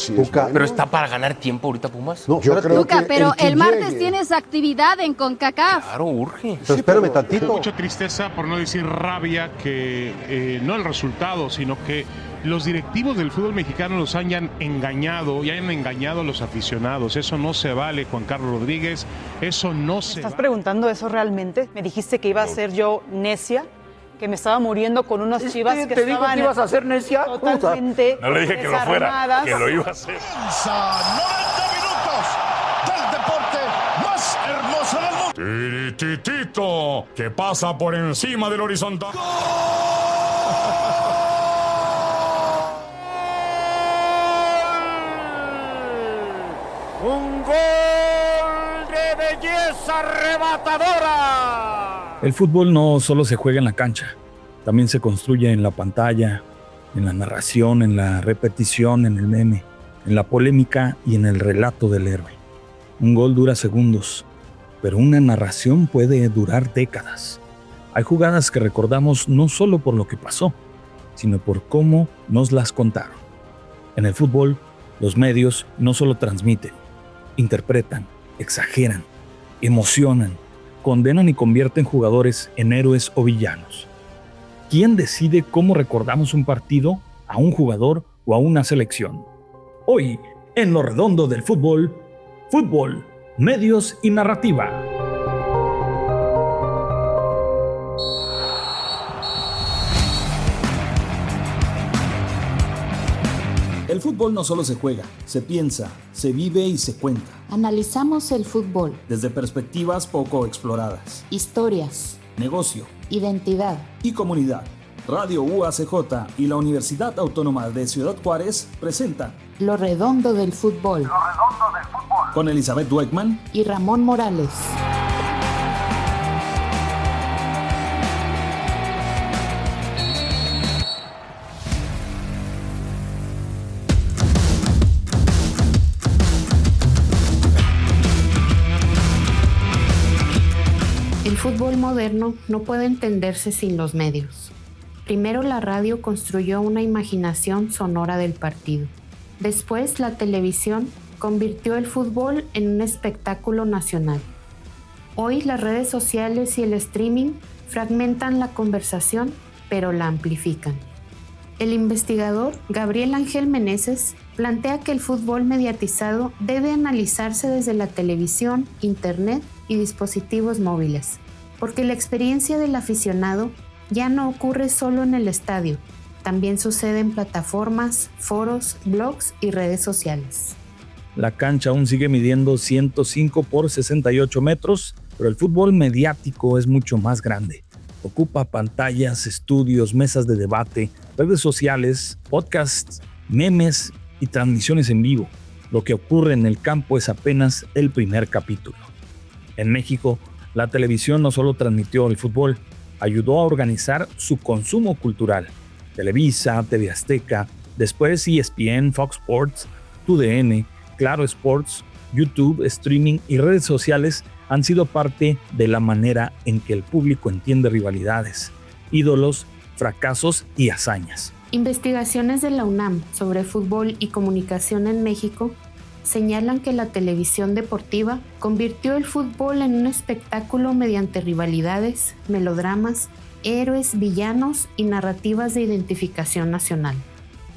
pues sí. Tuca, ¿Pero está para ganar tiempo ahorita Pumas? No, Yo espérate. creo Tuca, que pero que el martes llegue. tienes actividad en CONCACAF. Claro, urge. Pero espérame tantito. Mucha tristeza, por no decir rabia, que no el resultado, sino que los directivos del fútbol mexicano los hayan engañado y hayan engañado a los aficionados. Eso no se vale, Juan Carlos Rodríguez. Eso no se ¿Estás vale. preguntando eso realmente? Me dijiste que iba a ser yo necia, que me estaba muriendo con unas chivas que ¿Te digo estaban que ibas a ser necia? totalmente No le dije que lo fuera, desarmadas. que lo iba a hacer. 90 minutos del deporte más hermoso del mundo. Tirititito, que pasa por encima del horizontal. ¡Un gol de belleza arrebatadora! El fútbol no solo se juega en la cancha, también se construye en la pantalla, en la narración, en la repetición, en el meme, en la polémica y en el relato del héroe. Un gol dura segundos, pero una narración puede durar décadas. Hay jugadas que recordamos no solo por lo que pasó, sino por cómo nos las contaron. En el fútbol, los medios no solo transmiten, interpretan, exageran, emocionan, condenan y convierten jugadores en héroes o villanos. ¿Quién decide cómo recordamos un partido, a un jugador o a una selección? Hoy, en lo redondo del fútbol, fútbol, medios y narrativa. El fútbol no solo se juega, se piensa, se vive y se cuenta. Analizamos el fútbol, Desde perspectivas poco exploradas. historias, Negocio identidad. y comunidad. Radio UACJ y la Universidad Autónoma de Ciudad Juárez presentan Lo redondo del fútbol. con Elizabeth Dweckman. Y Ramón Morales. El fútbol moderno no puede entenderse sin los medios. Primero la radio construyó una imaginación sonora del partido. Después la televisión convirtió el fútbol en un espectáculo nacional. Hoy las redes sociales y el streaming fragmentan la conversación, pero la amplifican. El investigador Gabriel Ángel Meneses plantea que el fútbol mediatizado debe analizarse desde la televisión, internet y dispositivos móviles, porque la experiencia del aficionado ya no ocurre solo en el estadio, también sucede en plataformas, foros, blogs y redes sociales. La cancha aún sigue midiendo 105 por 68 metros, pero el fútbol mediático es mucho más grande. Ocupa pantallas, estudios, mesas de debate, redes sociales, podcasts, memes y transmisiones en vivo. Lo que ocurre en el campo es apenas el primer capítulo. En México, la televisión no solo transmitió el fútbol, ayudó a organizar su consumo cultural. Televisa, TV Azteca, después ESPN, Fox Sports, TUDN, Claro Sports, YouTube, streaming y redes sociales han sido parte de la manera en que el público entiende rivalidades, ídolos, fracasos y hazañas. Investigaciones de la UNAM sobre fútbol y comunicación en México señalan que la televisión deportiva convirtió el fútbol en un espectáculo mediante rivalidades, melodramas, héroes, villanos y narrativas de identificación nacional.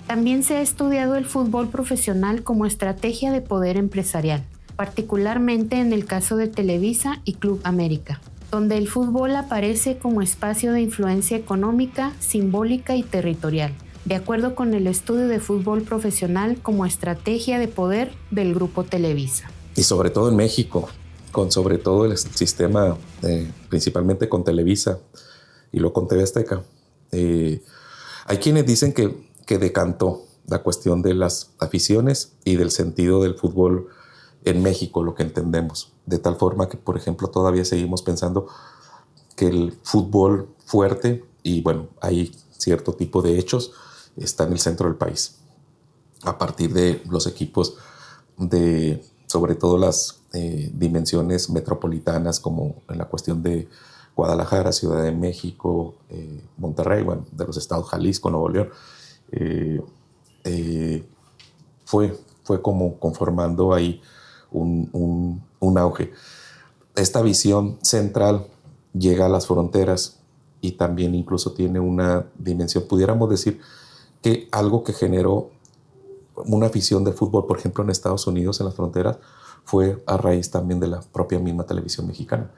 También se ha estudiado el fútbol profesional como estrategia de poder empresarial, particularmente en el caso de Televisa y Club América, donde el fútbol aparece como espacio de influencia económica, simbólica y territorial, de acuerdo con el estudio de fútbol profesional como estrategia de poder del Grupo Televisa. Y sobre todo en México, sobre todo el sistema, principalmente con Televisa y luego con TV Azteca. Hay quienes dicen que decantó la cuestión de las aficiones y del sentido del fútbol en México, lo que entendemos. De tal forma que, por ejemplo, todavía seguimos pensando que el fútbol fuerte, y bueno, hay cierto tipo de hechos, está en el centro del país. A partir de los equipos de, sobre todo las dimensiones metropolitanas, como en la cuestión de Guadalajara, Ciudad de México, Monterrey, bueno, de los estados Jalisco, Nuevo León, fue fue como conformando ahí un auge. Esta visión central llega a las fronteras y también incluso tiene una dimensión, pudiéramos decir que algo que generó una afición de fútbol, por ejemplo en Estados Unidos, en las fronteras, fue a raíz también de la propia misma televisión mexicana.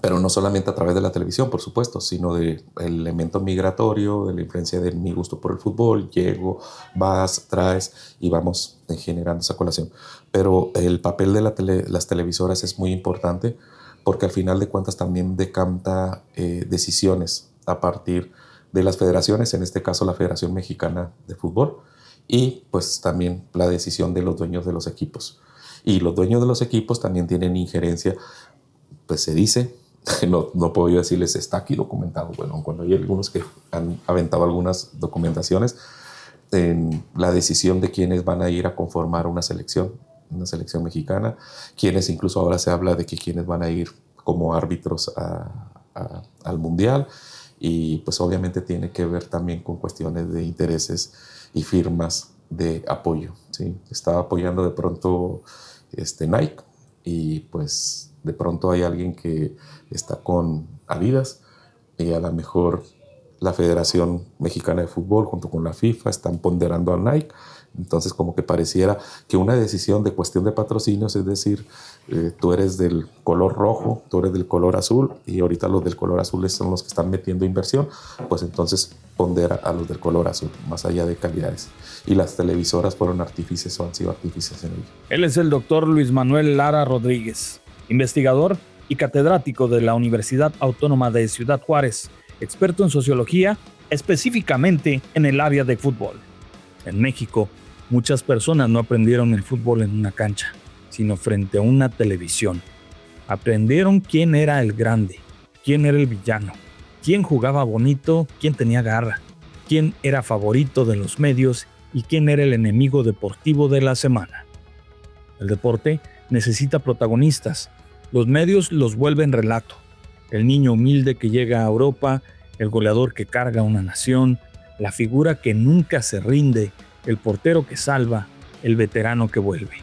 Pero no solamente a través de la televisión, por supuesto, sino del elemento migratorio, de la influencia de mi gusto por el fútbol. Llego, vas, traes y vamos generando esa colación. Pero el papel de las televisoras es muy importante porque al final de cuentas también decanta decisiones a partir de las federaciones, en este caso la Federación Mexicana de Fútbol, y pues también la decisión de los dueños de los equipos. Y los dueños de los equipos también tienen injerencia, pues se dice, no puedo yo decirles, está aquí documentado. Bueno, cuando hay algunos que han aventado algunas documentaciones, en la decisión de quiénes van a ir a conformar una selección mexicana, quienes incluso ahora se habla de que quienes van a ir como árbitros al Mundial, y pues obviamente tiene que ver también con cuestiones de intereses y firmas de apoyo, ¿sí? Estaba apoyando de pronto Nike y pues de pronto hay alguien que está con Adidas y a lo mejor la Federación Mexicana de Fútbol junto con la FIFA están ponderando a Nike. Entonces como que pareciera que una decisión de cuestión de patrocinios, es decir, tú eres del color rojo, tú eres del color azul y ahorita los del color azul son los que están metiendo inversión, pues entonces pondera a los del color azul, más allá de calidades. Y las televisoras fueron artífices o han sido artífices en ello. Él es el doctor Luis Manuel Lara Rodríguez, investigador y catedrático de la Universidad Autónoma de Ciudad Juárez, experto en sociología, específicamente en el área de fútbol. En México, muchas personas no aprendieron el fútbol en una cancha, sino frente a una televisión. Aprendieron quién era el grande, quién era el villano, quién jugaba bonito, quién tenía garra, quién era favorito de los medios y quién era el enemigo deportivo de la semana. El deporte necesita protagonistas. Los medios los vuelven relato. El niño humilde que llega a Europa, el goleador que carga una nación, la figura que nunca se rinde, el portero que salva, el veterano que vuelve.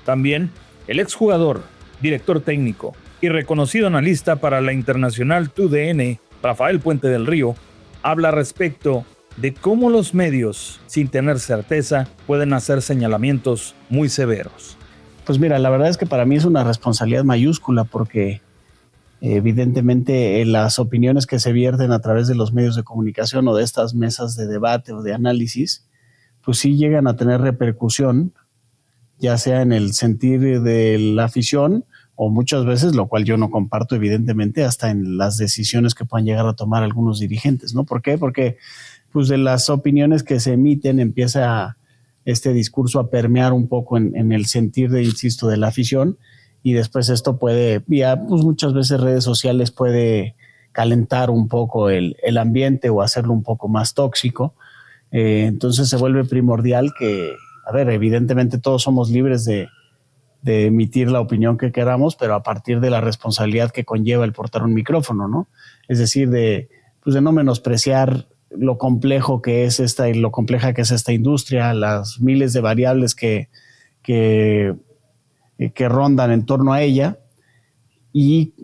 También el exjugador, director técnico y reconocido analista para la Internacional TUDN, Rafael Puente del Río, habla respecto de cómo los medios, sin tener certeza, pueden hacer señalamientos muy severos. Pues mira, la verdad es que para mí es una responsabilidad mayúscula porque evidentemente las opiniones que se vierten a través de los medios de comunicación o de estas mesas de debate o de análisis, pues sí llegan a tener repercusión, ya sea en el sentir de la afición o muchas veces, lo cual yo no comparto evidentemente, hasta en las decisiones que puedan llegar a tomar algunos dirigentes, ¿no? ¿Por qué? Porque pues de las opiniones que se emiten empieza este discurso a permear un poco en el sentir, insisto, de la afición, y después esto puede, vía pues muchas veces redes sociales, puede calentar un poco el ambiente o hacerlo un poco más tóxico. Entonces se vuelve primordial que, a ver, evidentemente todos somos libres de emitir la opinión que queramos, pero a partir de la responsabilidad que conlleva el portar un micrófono, ¿no? Es decir, de no menospreciar lo complejo que es esta y lo compleja que es esta industria, las miles de variables que rondan en torno a ella. Y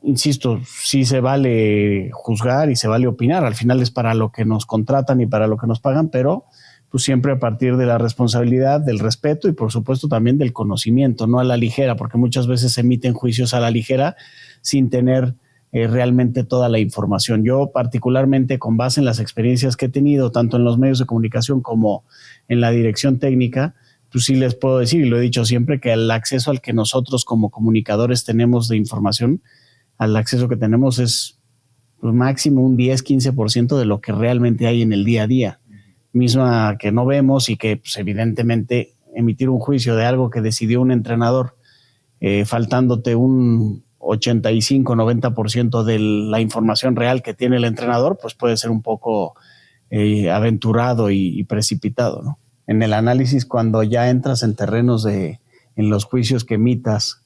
insisto, sí se vale juzgar y se vale opinar, al final es para lo que nos contratan y para lo que nos pagan, pero pues siempre a partir de la responsabilidad, del respeto y por supuesto también del conocimiento, no a la ligera, porque muchas veces se emiten juicios a la ligera sin tener realmente toda la información. Yo particularmente, con base en las experiencias que he tenido tanto en los medios de comunicación como en la dirección técnica, pues sí les puedo decir, y lo he dicho siempre, que el acceso al que nosotros como comunicadores tenemos de información, al acceso que tenemos es pues, máximo un 10-15% de lo que realmente hay en el día a día, misma que no vemos y que pues, evidentemente emitir un juicio de algo que decidió un entrenador faltándote un 85-90% de la información real que tiene el entrenador, pues puede ser un poco aventurado y precipitado, ¿no? En el análisis, cuando ya entras en terrenos en los juicios que emitas,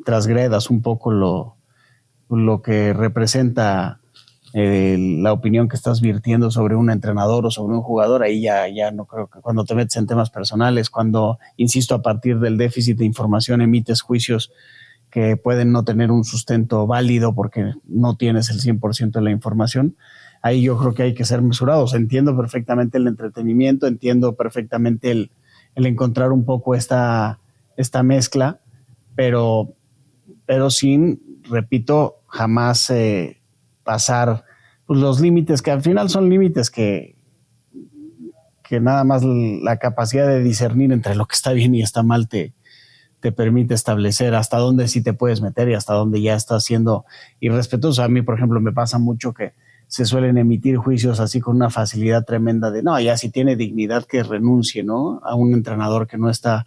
transgredas un poco lo que representa la opinión que estás virtiendo sobre un entrenador o sobre un jugador, ahí ya no creo que cuando te metes en temas personales, cuando, insisto, a partir del déficit de información emites juicios que pueden no tener un sustento válido porque no tienes el 100% de la información, ahí yo creo que hay que ser mesurados. Entiendo perfectamente el entretenimiento, entiendo perfectamente el encontrar un poco esta mezcla, pero sin, repito, jamás pasar pues, los límites, que al final son límites que nada más la capacidad de discernir entre lo que está bien y está mal te permite establecer hasta dónde sí te puedes meter y hasta dónde ya estás siendo irrespetuoso. A mí, por ejemplo, me pasa mucho que se suelen emitir juicios así con una facilidad tremenda de, no, ya si tiene dignidad que renuncie, ¿no? A un entrenador que no está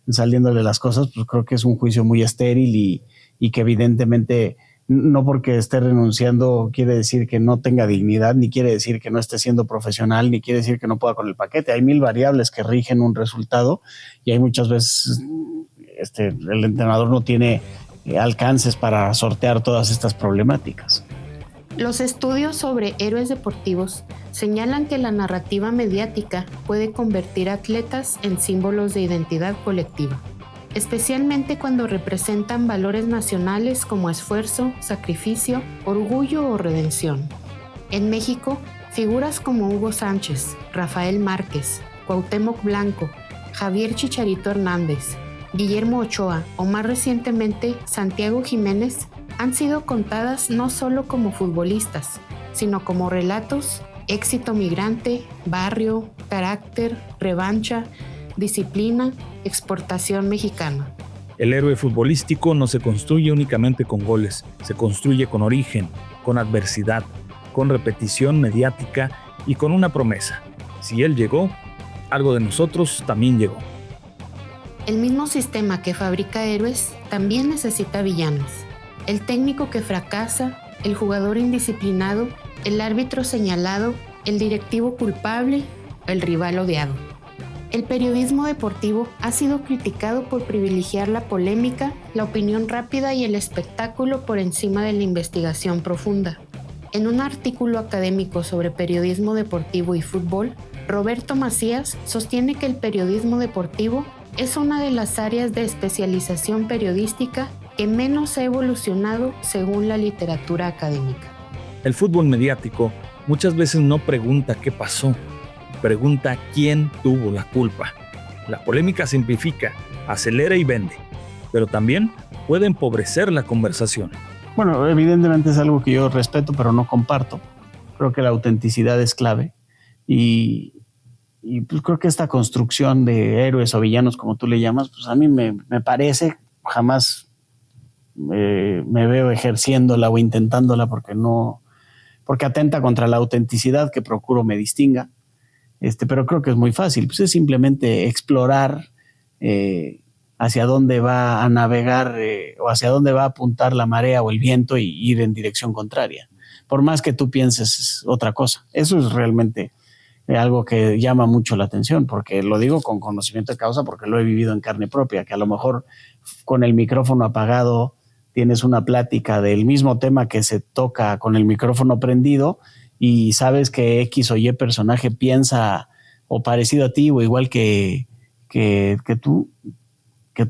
saliéndole las cosas, pues creo que es un juicio muy estéril y que evidentemente no porque esté renunciando quiere decir que no tenga dignidad, ni quiere decir que no esté siendo profesional, ni quiere decir que no pueda con el paquete. Hay 1000 variables que rigen un resultado y hay muchas veces el entrenador no tiene alcances para sortear todas estas problemáticas. Los estudios sobre héroes deportivos señalan que la narrativa mediática puede convertir a atletas en símbolos de identidad colectiva, especialmente cuando representan valores nacionales como esfuerzo, sacrificio, orgullo o redención. En México, figuras como Hugo Sánchez, Rafael Márquez, Cuauhtémoc Blanco, Javier Chicharito Hernández, Guillermo Ochoa o más recientemente Santiago Jiménez han sido contadas no solo como futbolistas, sino como relatos, éxito migrante, barrio, carácter, revancha, disciplina, exportación mexicana. El héroe futbolístico no se construye únicamente con goles, se construye con origen, con adversidad, con repetición mediática y con una promesa. Si él llegó, algo de nosotros también llegó. El mismo sistema que fabrica héroes también necesita villanos. El técnico que fracasa, el jugador indisciplinado, el árbitro señalado, el directivo culpable, el rival odiado. El periodismo deportivo ha sido criticado por privilegiar la polémica, la opinión rápida y el espectáculo por encima de la investigación profunda. En un artículo académico sobre periodismo deportivo y fútbol, Roberto Macías sostiene que el periodismo deportivo es una de las áreas de especialización periodística que menos ha evolucionado según la literatura académica. El fútbol mediático muchas veces no pregunta qué pasó, pregunta quién tuvo la culpa. La polémica simplifica, acelera y vende, pero también puede empobrecer la conversación. Bueno, evidentemente es algo que yo respeto, pero no comparto. Creo que la autenticidad es clave y pues creo que esta construcción de héroes o villanos, como tú le llamas, pues a mí me parece, jamás me veo ejerciéndola o intentándola porque atenta contra la autenticidad que procuro me distinga. Pero creo que es muy fácil, pues es simplemente explorar hacia dónde va a navegar o hacia dónde va a apuntar la marea o el viento y ir en dirección contraria, por más que tú pienses otra cosa. Eso es realmente algo que llama mucho la atención, porque lo digo con conocimiento de causa, porque lo he vivido en carne propia, que a lo mejor con el micrófono apagado tienes una plática del mismo tema que se toca con el micrófono prendido y sabes que X o Y personaje piensa o parecido a ti o igual que tu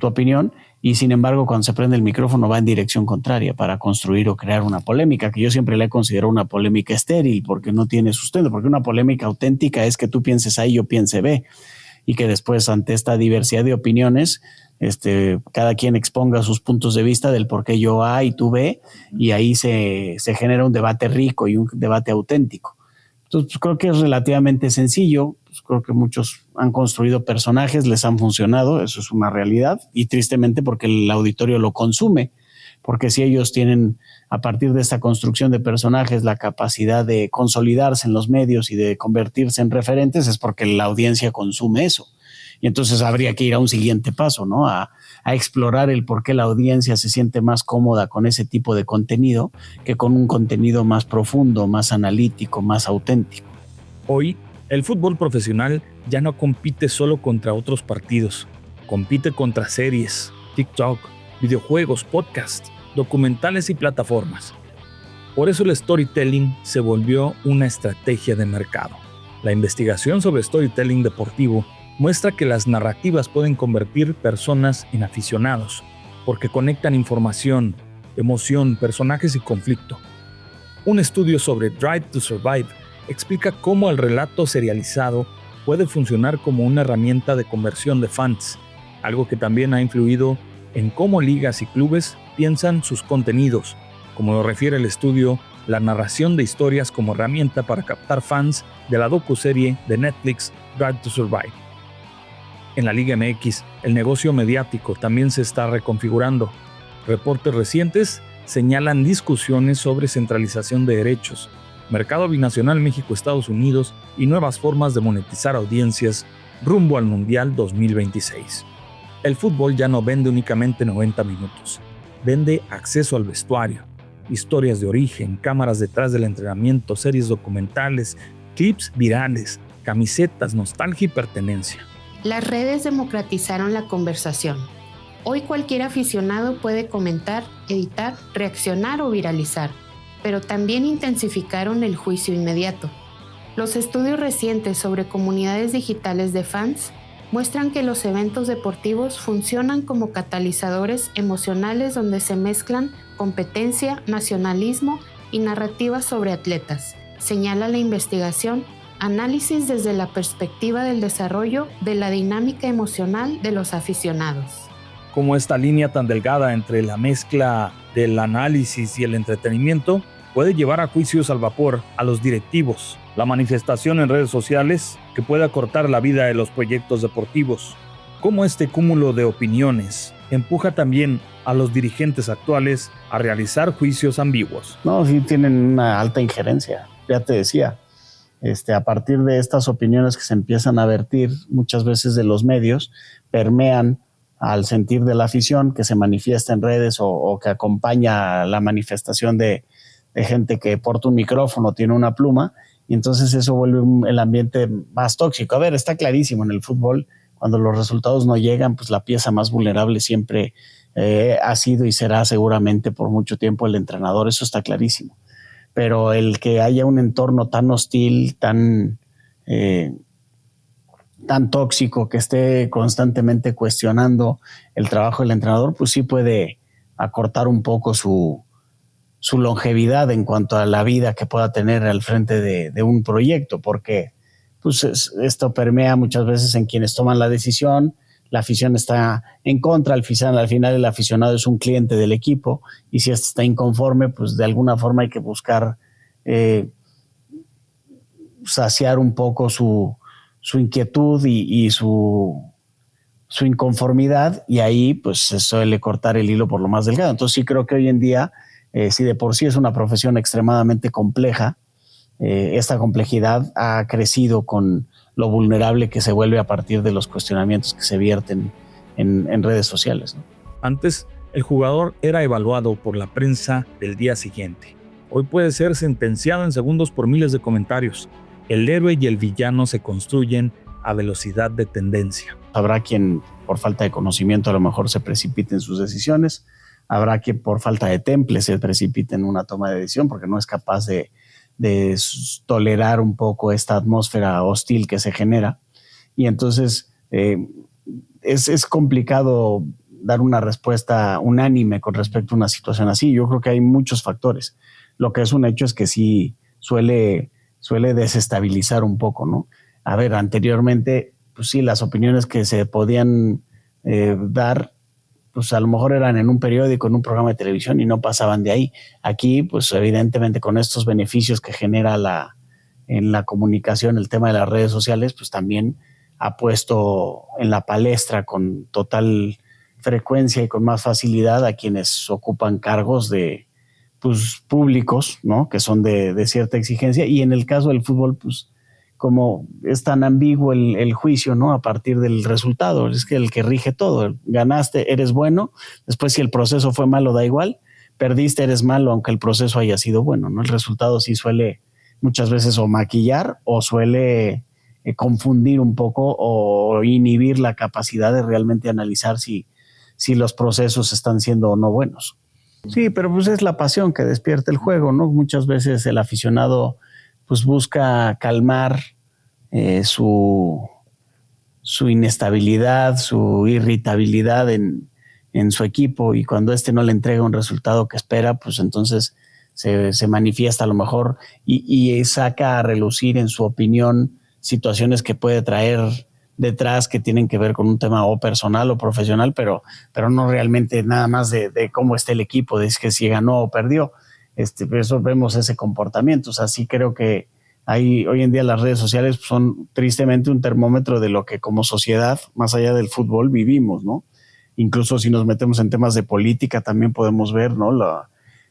opinión, y sin embargo cuando se prende el micrófono va en dirección contraria para construir o crear una polémica, que yo siempre le considero una polémica estéril porque no tiene sustento, porque una polémica auténtica es que tú pienses A y yo piense B, y que después ante esta diversidad de opiniones cada quien exponga sus puntos de vista del por qué yo A y tú B, y ahí se genera un debate rico y un debate auténtico. Entonces pues, creo que es relativamente sencillo. Pues, creo que muchos han construido personajes, les han funcionado, eso es una realidad, y tristemente porque el auditorio lo consume, porque si ellos tienen a partir de esta construcción de personajes la capacidad de consolidarse en los medios y de convertirse en referentes, es porque la audiencia consume eso. Y entonces habría que ir a un siguiente paso, ¿no? A explorar el por qué la audiencia se siente más cómoda con ese tipo de contenido que con un contenido más profundo, más analítico, más auténtico. Hoy, el fútbol profesional ya no compite solo contra otros partidos, compite contra series, TikTok, videojuegos, podcasts, documentales y plataformas. Por eso el storytelling se volvió una estrategia de mercado. La investigación sobre storytelling deportivo muestra que las narrativas pueden convertir personas en aficionados, porque conectan información, emoción, personajes y conflicto. Un estudio sobre Drive to Survive explica cómo el relato serializado puede funcionar como una herramienta de conversión de fans, algo que también ha influido en cómo ligas y clubes piensan sus contenidos, como lo refiere el estudio La narración de historias como herramienta para captar fans de la docuserie de Netflix Drive to Survive. En la Liga MX, el negocio mediático también se está reconfigurando. Reportes recientes señalan discusiones sobre centralización de derechos, mercado binacional México-Estados Unidos y nuevas formas de monetizar audiencias rumbo al Mundial 2026. El fútbol ya no vende únicamente 90 minutos, vende acceso al vestuario, historias de origen, cámaras detrás del entrenamiento, series documentales, clips virales, camisetas, nostalgia y pertenencia. Las redes democratizaron la conversación. Hoy cualquier aficionado puede comentar, editar, reaccionar o viralizar, pero también intensificaron el juicio inmediato. Los estudios recientes sobre comunidades digitales de fans muestran que los eventos deportivos funcionan como catalizadores emocionales donde se mezclan competencia, nacionalismo y narrativas sobre atletas. Señala la investigación, análisis desde la perspectiva del desarrollo de la dinámica emocional de los aficionados. Como esta línea tan delgada entre la mezcla del análisis y el entretenimiento puede llevar a juicios al vapor a los directivos, la manifestación en redes sociales que puede acortar la vida de los proyectos deportivos, como este cúmulo de opiniones empuja también a los dirigentes actuales a realizar juicios ambiguos. No, sí tienen una alta injerencia, ya te decía. A partir de estas opiniones que se empiezan a vertir muchas veces de los medios, permean al sentir de la afición que se manifiesta en redes o que acompaña la manifestación de gente que porta un micrófono, tiene una pluma, y entonces eso vuelve el ambiente más tóxico. A ver, está clarísimo en el fútbol, cuando los resultados no llegan, pues la pieza más vulnerable siempre ha sido y será seguramente por mucho tiempo el entrenador, eso está clarísimo. Pero el que haya un entorno tan hostil, tan tóxico, que esté constantemente cuestionando el trabajo del entrenador, pues sí puede acortar un poco su longevidad en cuanto a la vida que pueda tener al frente de un proyecto, porque pues esto permea muchas veces en quienes toman la decisión. La afición está en contra, al final el aficionado es un cliente del equipo, y si este está inconforme, pues de alguna forma hay que buscar saciar un poco su inquietud y su inconformidad, y ahí pues se suele cortar el hilo por lo más delgado. Entonces sí creo que hoy en día, si de por sí es una profesión extremadamente compleja, esta complejidad ha crecido con lo vulnerable que se vuelve a partir de los cuestionamientos que se vierten en redes sociales, ¿no? Antes, el jugador era evaluado por la prensa del día siguiente. Hoy puede ser sentenciado en segundos por miles de comentarios. El héroe y el villano se construyen a velocidad de tendencia. Habrá quien por falta de conocimiento a lo mejor se precipite en sus decisiones. Habrá quien por falta de temple se precipite en una toma de decisión porque no es capaz de tolerar un poco esta atmósfera hostil que se genera. Y entonces es complicado dar una respuesta unánime con respecto a una situación así. Yo creo que hay muchos factores. Lo que es un hecho es que sí suele desestabilizar un poco, ¿no? A ver, anteriormente, pues sí, las opiniones que se podían dar, pues a lo mejor eran en un periódico, en un programa de televisión, y no pasaban de ahí. Aquí, pues evidentemente con estos beneficios que genera en la comunicación el tema de las redes sociales, pues también ha puesto en la palestra con total frecuencia y con más facilidad a quienes ocupan cargos públicos, ¿no? Que son de cierta exigencia. Y en el caso del fútbol, pues como es tan ambiguo el juicio, ¿no? A partir del resultado, es que el que rige todo. Ganaste, eres bueno. Después, si el proceso fue malo, da igual. Perdiste, eres malo, aunque el proceso haya sido bueno, ¿no? El resultado sí suele muchas veces o maquillar o suele confundir un poco o inhibir la capacidad de realmente analizar si los procesos están siendo o no buenos. Sí, pero pues es la pasión que despierta el juego, ¿no? Muchas veces el aficionado pues busca calmar su inestabilidad, su irritabilidad en su equipo, y cuando no le entrega un resultado que espera, pues entonces se manifiesta a lo mejor y saca a relucir en su opinión situaciones que puede traer detrás que tienen que ver con un tema o personal o profesional, pero no realmente nada más de cómo está el equipo, de que si ganó o perdió. Por eso vemos ese comportamiento. O sea, sí creo que hoy en día las redes sociales son tristemente un termómetro de lo que como sociedad, más allá del fútbol, vivimos, ¿no? Incluso si nos metemos en temas de política, también podemos ver, ¿no?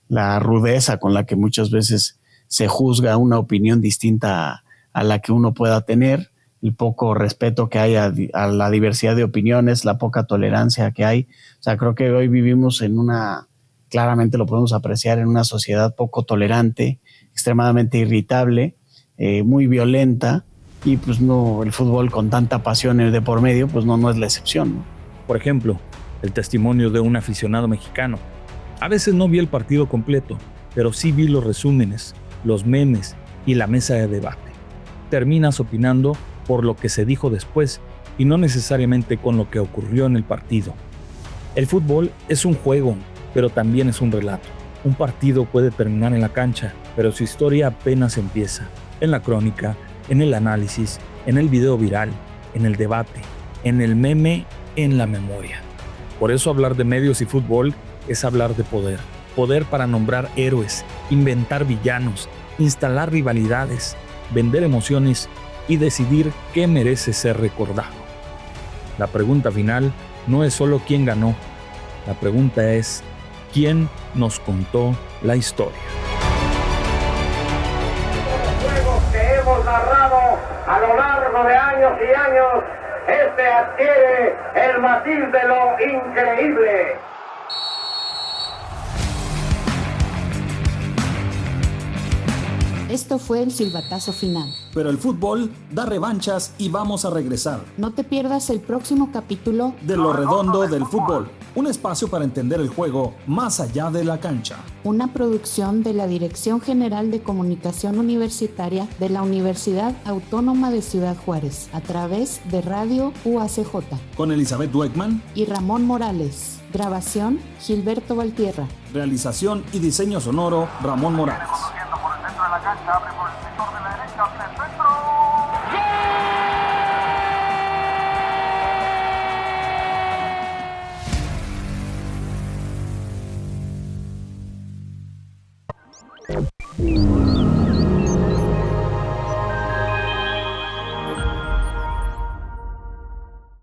La rudeza con la que muchas veces se juzga una opinión distinta a la que uno pueda tener, el poco respeto que hay a la diversidad de opiniones, la poca tolerancia que hay. O sea, creo que hoy vivimos claramente lo podemos apreciar, en una sociedad poco tolerante, extremadamente irritable, muy violenta, y pues no, el fútbol con tanta pasión de por medio, pues no es la excepción, ¿no? Por ejemplo, el testimonio de un aficionado mexicano. A veces no vi el partido completo, pero sí vi los resúmenes, los memes y la mesa de debate. Terminas opinando por lo que se dijo después y no necesariamente con lo que ocurrió en el partido. El fútbol es un juego, pero también es un relato. Un partido puede terminar en la cancha, pero su historia apenas empieza. En la crónica, en el análisis, en el video viral, en el debate, en el meme, en la memoria. Por eso hablar de medios y fútbol es hablar de poder. Poder para nombrar héroes, inventar villanos, instalar rivalidades, vender emociones y decidir qué merece ser recordado. La pregunta final no es solo quién ganó. La pregunta es quién nos contó la historia. Los juegos que hemos narrado a lo largo de años y años, adquiere el matiz de lo increíble. Esto fue el silbatazo final. Pero el fútbol da revanchas y vamos a regresar. No te pierdas el próximo capítulo de Lo Redondo del Fútbol, un espacio para entender el juego más allá de la cancha. Una producción de la Dirección General de Comunicación Universitaria de la Universidad Autónoma de Ciudad Juárez, a través de Radio UACJ. Con Elizabeth Dweckman y Ramón Morales. Grabación, Gilberto Valtierra. Realización y diseño sonoro, Ramón Morales. Por el centro de la cancha, abre por el sector de la derecha, hacia el centro. ¡Gol!